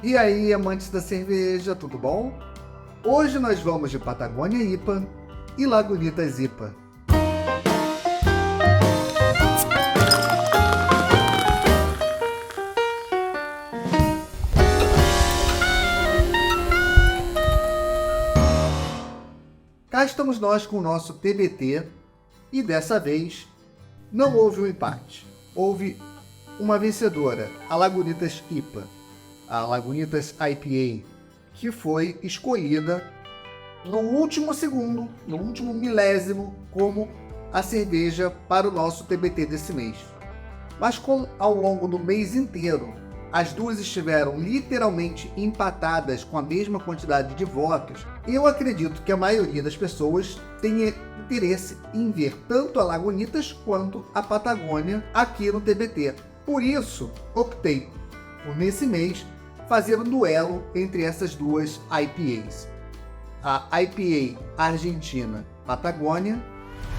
E aí, amantes da cerveja, tudo bom? Hoje nós vamos de Patagônia IPA e Lagunitas IPA. Cá estamos nós com o nosso TBT e dessa vez não houve um empate. Houve uma vencedora, a Lagunitas IPA, a Lagunitas IPA, que foi escolhida no último segundo, no último milésimo, como a cerveja para o nosso TBT desse mês. Mas como ao longo do mês inteiro as duas estiveram literalmente empatadas com a mesma quantidade de votos, eu acredito que a maioria das pessoas tenha interesse em ver tanto a Lagunitas quanto a Patagônia aqui no TBT. Por isso, optei por, nesse mês, fazer um duelo entre essas duas IPAs. A IPA argentina Patagônia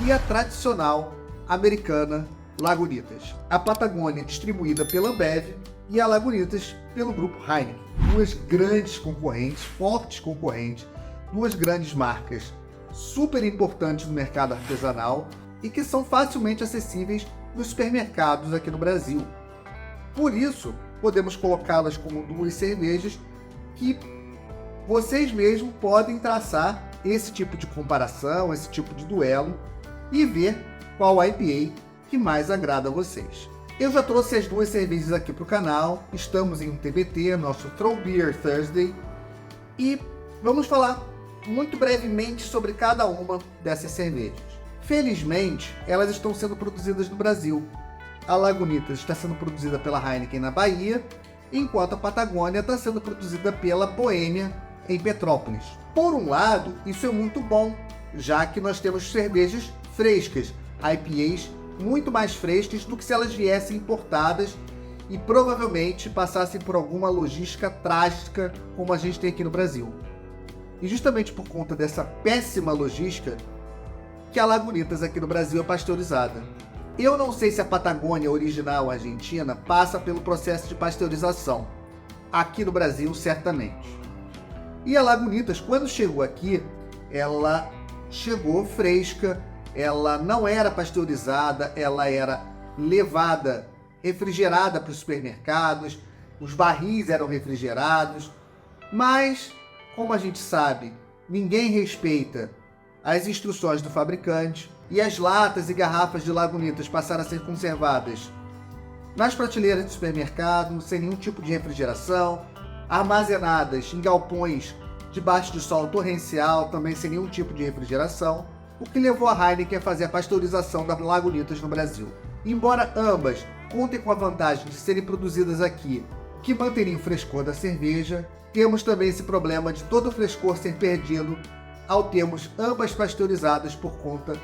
e a tradicional americana Lagunitas. A Patagônia distribuída pela Ambev e a Lagunitas pelo grupo Heineken. Duas grandes concorrentes, fortes concorrentes, duas grandes marcas super importantes no mercado artesanal e que são facilmente acessíveis nos supermercados aqui no Brasil. Por isso, podemos colocá-las como duas cervejas que vocês mesmos podem traçar esse tipo de comparação, esse tipo de duelo e ver qual IPA que mais agrada a vocês. Eu já trouxe as duas cervejas aqui para o canal, estamos em um TBT, nosso Throw Beer Thursday, e vamos falar muito brevemente sobre cada uma dessas cervejas. Felizmente, elas estão sendo produzidas no Brasil. A Lagunitas está sendo produzida pela Heineken na Bahia, enquanto a Patagônia está sendo produzida pela Bohemia em Petrópolis. Por um lado, isso é muito bom, já que nós temos cervejas frescas, IPAs muito mais frescas do que se elas viessem importadas e provavelmente passassem por alguma logística trágica como a gente tem aqui no Brasil. E justamente por conta dessa péssima logística que a Lagunitas aqui no Brasil é pasteurizada. Eu não sei se a Patagônia original argentina passa pelo processo de pasteurização. Aqui no Brasil, certamente. E a Lagunitas, quando chegou aqui, ela chegou fresca, ela não era pasteurizada, ela era levada, refrigerada para os supermercados, os barris eram refrigerados, mas, como a gente sabe, ninguém respeita as instruções do fabricante e as latas e garrafas de Lagunitas passaram a ser conservadas nas prateleiras do supermercado, sem nenhum tipo de refrigeração, armazenadas em galpões debaixo de sol torrencial, também sem nenhum tipo de refrigeração, o que levou a Heineken a fazer a pasteurização das Lagunitas no Brasil. Embora ambas contem com a vantagem de serem produzidas aqui, que manteria o frescor da cerveja, temos também esse problema de todo o frescor ser perdido ao termos ambas pasteurizadas por conta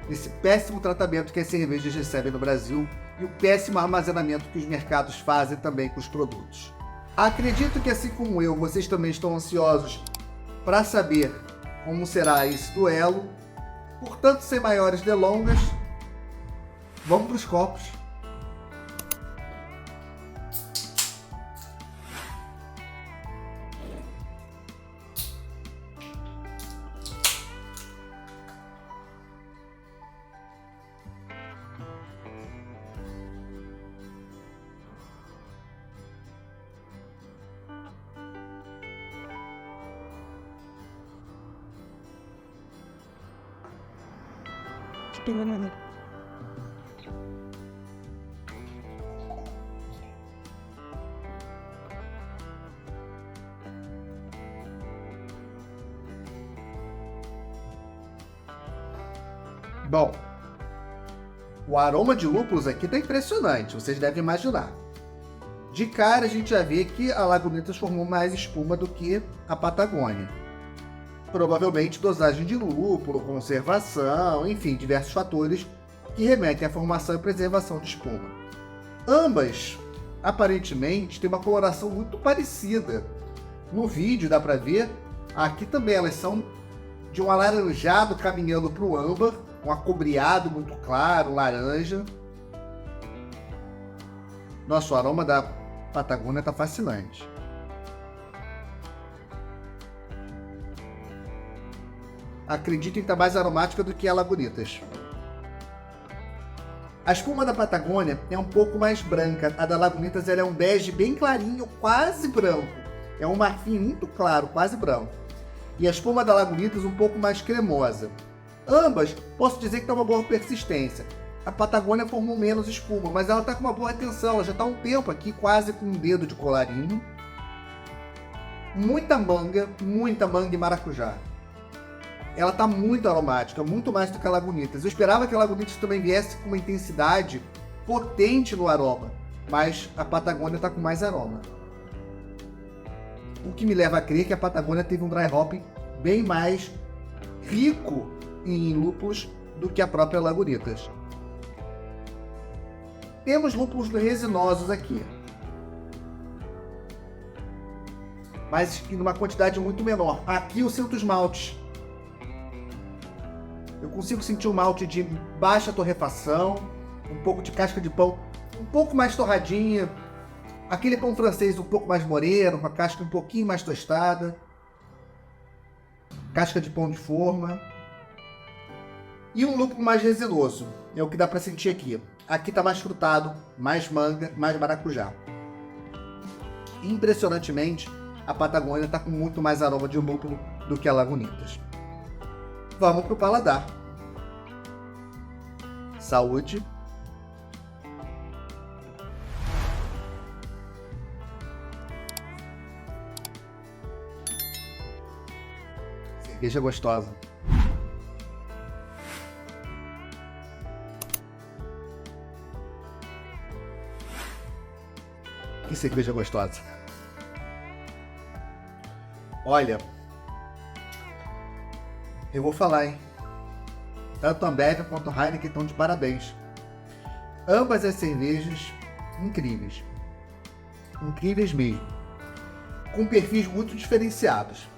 desse péssimo tratamento que as cervejas recebem no Brasil e o péssimo armazenamento que os mercados fazem também com os produtos. Acredito que, assim como eu, vocês também estão ansiosos para saber como será esse duelo. Portanto, sem maiores delongas, vamos para os copos. Bom, o aroma de lúpulos aqui está impressionante, vocês devem imaginar. De cara a gente já vê que a Lagunitas formou mais espuma do que a Patagônia. Provavelmente dosagem de lúpulo, conservação, enfim, diversos fatores que remetem à formação e preservação de espuma. Ambas, aparentemente, têm uma coloração muito parecida. No vídeo dá para ver, aqui também elas são de um alaranjado caminhando para o âmbar, um acobreado muito claro, laranja. Nossa, o aroma da Patagônia está fascinante. acreditem que está mais aromática do que a Lagunitas. A espuma da Patagônia é um pouco mais branca, a da Lagunitas ela é um bege bem clarinho, quase branco. É um marfim muito claro, quase branco. E a espuma da Lagunitas um pouco mais cremosa. Ambas, posso dizer que está uma boa persistência. A Patagônia formou menos espuma, mas ela está com uma boa retenção, ela já está há um tempo aqui, quase com um dedo de colarinho. Muita manga e maracujá. Ela está muito aromática, muito mais do que a Lagunitas. Eu esperava que a Lagunitas também viesse com uma intensidade potente no aroma, mas a Patagônia está com mais aroma. O que me leva a crer que a Patagônia teve um dry hopping bem mais rico em lúpulos do que a própria Lagunitas. Temos lúpulos resinosos aqui, mas em uma quantidade muito menor. Aqui eu sinto os maltes. Eu consigo sentir um malte de baixa torrefação, um pouco de casca de pão um pouco mais torradinha, aquele pão francês um pouco mais moreno, com a casca um pouquinho mais tostada, casca de pão de forma, e um lúpulo mais resinoso, é o que dá para sentir aqui. Aqui está mais frutado, mais manga, mais maracujá. Impressionantemente, a Patagônia está com muito mais aroma de lúpulo do que a Lagunitas. Vamos para o paladar. Saúde. Cerveja gostosa. Que cerveja gostosa. Olha, eu vou falar, hein? Tanto a Ambev quanto a Heineken estão de parabéns. Ambas as cervejas incríveis. Incríveis mesmo. Com perfis muito diferenciados.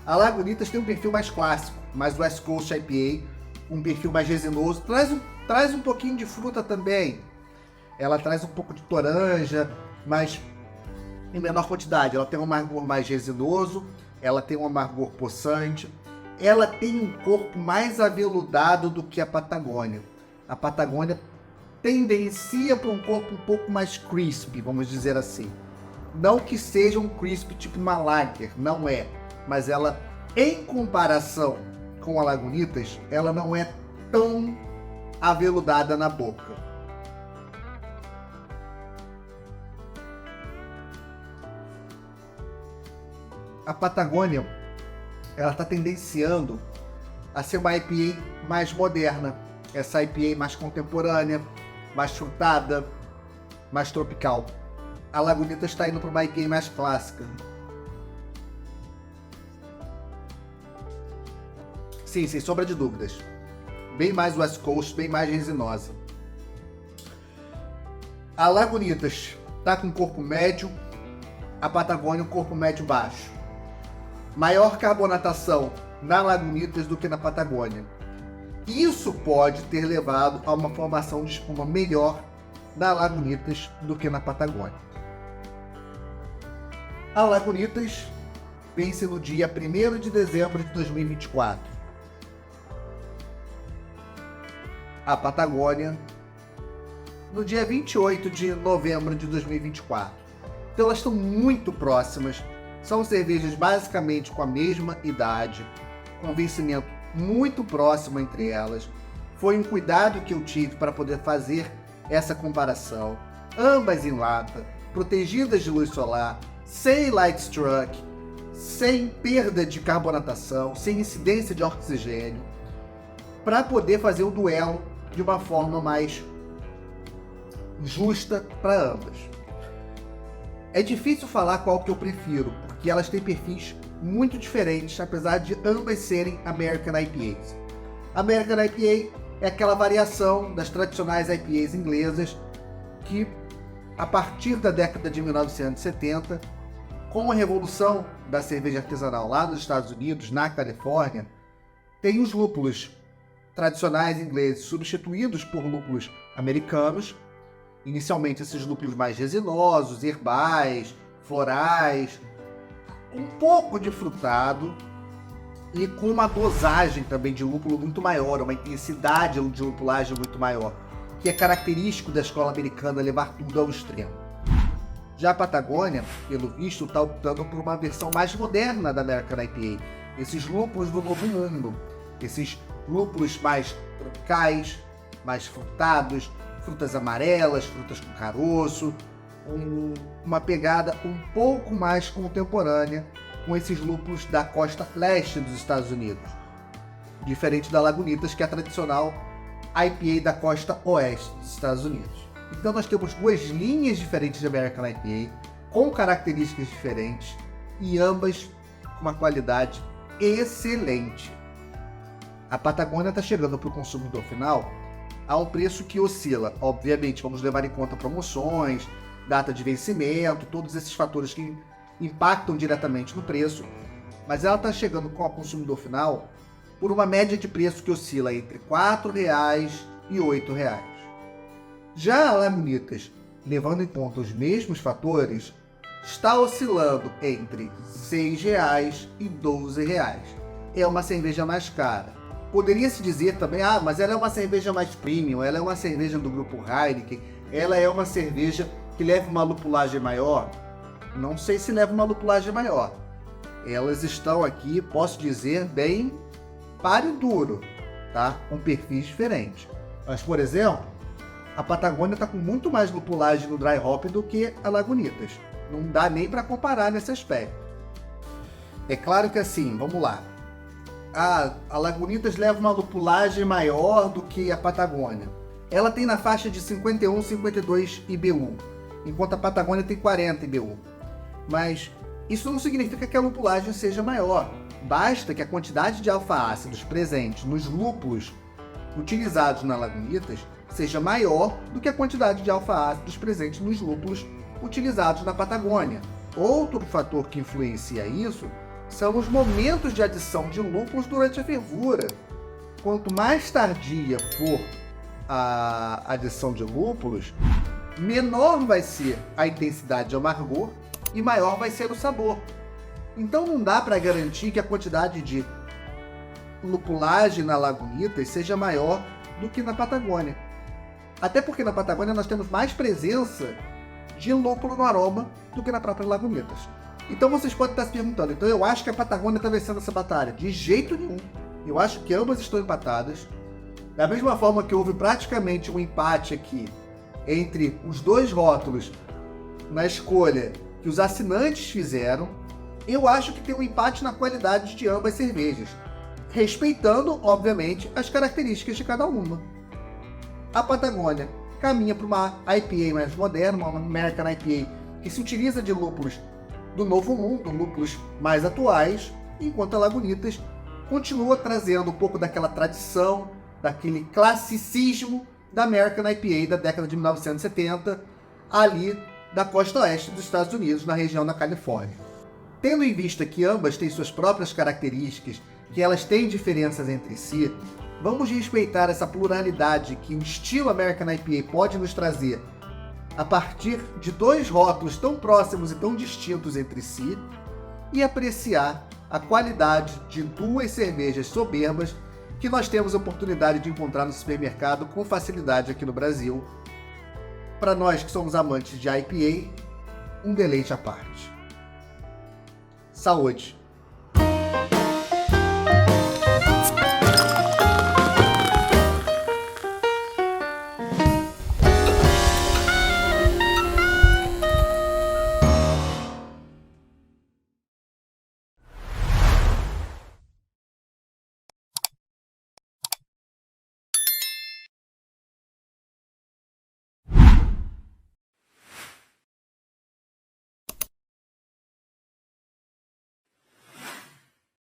A Lagunitas tem um perfil mais clássico, mais West Coast IPA, um perfil mais resinoso. Traz um pouquinho de fruta também. Ela traz um pouco de toranja, mas em menor quantidade. Ela tem um amargor mais resinoso, ela tem um amargor possante. Ela tem um corpo mais aveludado do que a Patagônia. A Patagônia tendencia para um corpo um pouco mais crispy, vamos dizer assim. Não que seja um crispy tipo uma lager, não é. Mas ela, em comparação com a Lagunitas, ela não é tão aveludada na boca. A Patagônia, ela está tendenciando a ser uma IPA mais moderna, essa IPA mais contemporânea, mais frutada, mais tropical. A Lagunitas está indo para uma IPA mais clássica. Sim, sem sombra de dúvidas. Bem mais West Coast, bem mais resinosa. A Lagunitas está com um corpo médio, a Patagônia um corpo médio baixo. Maior carbonatação na Lagunitas do que na Patagônia. Isso pode ter levado a uma formação de espuma melhor na Lagunitas do que na Patagônia. A Lagunitas vence no dia 1º de dezembro de 2024. A Patagônia no dia 28 de novembro de 2024. Então elas estão muito próximas. São cervejas basicamente com a mesma idade, com vencimento muito próximo entre elas. Foi um cuidado que eu tive para poder fazer essa comparação. Ambas em lata, protegidas de luz solar, sem light struck, sem perda de carbonatação, sem incidência de oxigênio, para poder fazer o duelo de uma forma mais justa para ambas. É difícil falar qual que eu prefiro, porque elas têm perfis muito diferentes, apesar de ambas serem American IPAs. American IPA é aquela variação das tradicionais IPAs inglesas que, a partir da década de 1970, com a revolução da cerveja artesanal lá nos Estados Unidos, na Califórnia, tem os lúpulos tradicionais ingleses substituídos por lúpulos americanos. Inicialmente esses lúpulos mais resinosos, herbais, florais, um pouco de frutado, e com uma dosagem também de lúpulo muito maior, uma intensidade de lupulagem muito maior, que é característico da escola americana levar tudo ao extremo. Já a Patagônia, pelo visto, está optando por uma versão mais moderna da American IPA. Esses lúpulos do Novo Mundo, esses lúpulos mais tropicais, mais frutados, frutas amarelas, frutas com caroço, uma pegada um pouco mais contemporânea com esses lúpulos da costa leste dos Estados Unidos, diferente da Lagunitas, que é a tradicional IPA da costa oeste dos Estados Unidos. Então nós temos duas linhas diferentes de American IPA, com características diferentes, e ambas com uma qualidade excelente. A Patagônia está chegando para o consumidor final a um preço que oscila. Obviamente, vamos levar em conta promoções, data de vencimento, todos esses fatores que impactam diretamente no preço, mas ela está chegando com o consumidor final por uma média de preço que oscila entre R$ 4,00 e R$ 8,00. Já a Lagunitas, levando em conta os mesmos fatores, está oscilando entre R$ 6,00 e R$ 12,00. É uma cerveja mais cara. Poderia-se dizer também, mas ela é uma cerveja mais premium, ela é uma cerveja do grupo Heineken, ela é uma cerveja que leva uma lupulagem maior. Não sei se leva uma lupulagem maior. Elas estão aqui, posso dizer, bem páreo duro, tá? Com perfis diferentes. Mas, por exemplo, a Patagônia está com muito mais lupulagem no dry hop do que a Lagunitas. Não dá nem para comparar nesse aspecto. É claro que assim, vamos lá. A Lagunitas leva uma lupulagem maior do que a Patagônia. Ela tem na faixa de 51, 52 IBU, enquanto a Patagônia tem 40 IBU. Mas isso não significa que a lupulagem seja maior. Basta que a quantidade de alfa-ácidos presente nos lúpulos utilizados na Lagunitas seja maior do que a quantidade de alfa-ácidos presentes nos lúpulos utilizados na Patagônia. Outro fator que influencia isso são os momentos de adição de lúpulos durante a fervura. Quanto mais tardia for a adição de lúpulos, menor vai ser a intensidade de amargor e maior vai ser o sabor. Então não dá para garantir que a quantidade de lupulagem na Lagunitas seja maior do que na Patagônia. Até porque na Patagônia nós temos mais presença de lúpulo no aroma do que na própria Lagunitas. Então vocês podem estar se perguntando, então eu acho que a Patagônia está vencendo essa batalha. De jeito nenhum. Eu acho que ambas estão empatadas. Da mesma forma que houve praticamente um empate aqui entre os dois rótulos na escolha que os assinantes fizeram, eu acho que tem um empate na qualidade de ambas cervejas, respeitando, obviamente, as características de cada uma. A Patagônia caminha para uma IPA mais moderna, uma American IPA que se utiliza de lúpulos do Novo Mundo, lúpulos mais atuais, enquanto a Lagunitas continua trazendo um pouco daquela tradição, daquele classicismo da American IPA da década de 1970, ali da costa oeste dos Estados Unidos, na região da Califórnia. Tendo em vista que ambas têm suas próprias características, que elas têm diferenças entre si, vamos respeitar essa pluralidade que o estilo American IPA pode nos trazer a partir de dois rótulos tão próximos e tão distintos entre si e apreciar a qualidade de duas cervejas soberbas que nós temos a oportunidade de encontrar no supermercado com facilidade aqui no Brasil. Para nós que somos amantes de IPA, um deleite à parte. Saúde!